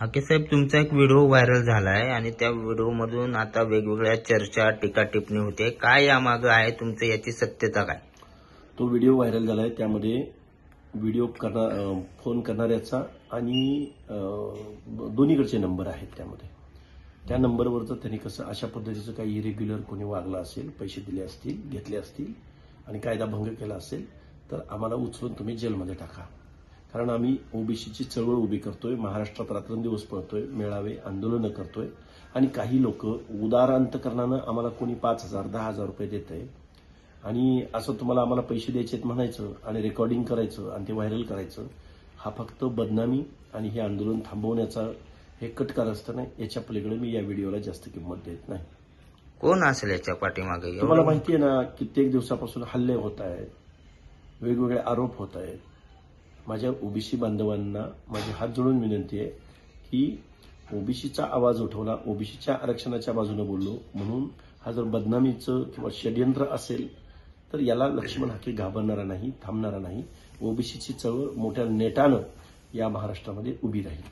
हाके साहेब, तुमचा एक video viral झाला आहे आणि त्या व्हिडिओमधून आता वेगवेगळ्या चर्चा, टीका टिप्पणी होते. काय यामागे आहे तुमचं, याची सत्यता काय? तो व्हिडिओ व्हायरल झाला आहे. त्यामध्ये व्हिडिओ फोन करणाऱ्याचा आणि दोन्हीकडचे नंबर आहेत. त्यामध्ये त्या नंबरवरचं त्यांनी कसं अशा पद्धतीचं काही इरेग्युलर कोणी वागला असेल, पैसे दिले असतील, घेतले असतील आणि कायदा भंग केला असेल तर आम्हाला उचलून तुम्ही जेलमध्ये टाका. कारण आम्ही ओबीसीची चळवळ उभी करतोय, महाराष्ट्रात रात्रंदिवस पळतोय, मेळावे आंदोलनं करतोय आणि काही लोक उदार अंतकरणानं आम्हाला कोणी 5,000 10,000 रुपये देत आहे आणि असं तुम्हाला आम्हाला पैसे द्यायचे म्हणायचं आणि रेकॉर्डिंग करायचं आणि ते व्हायरल करायचं. हा फक्त बदनामी आणि हे आंदोलन थांबवण्याचा हे कटकारस्थान आहे. याच्या पलीकडे मी या व्हिडिओला जास्त किंमत देत नाही. कोण असेल याच्या पाठीमागे? तुम्हाला माहिती आहे ना, कित्येक दिवसापासून हल्ले होत आहेत, वेगवेगळे आरोप होत आहेत. माझ्या ओबीसी बांधवांना माझी हात जोडून विनंती आहे की ओबीसीचा आवाज उठवला, ओबीसीच्या आरक्षणाच्या बाजूने बोललो म्हणून हा जर बदनामीचं किंवा षडयंत्र असेल तर याला लक्ष्मण हाके घाबरणारा नाही, थांबणारा नाही. ओबीसीची चळवळ मोठ्या नेटानं या महाराष्ट्रामध्ये उभी राहील.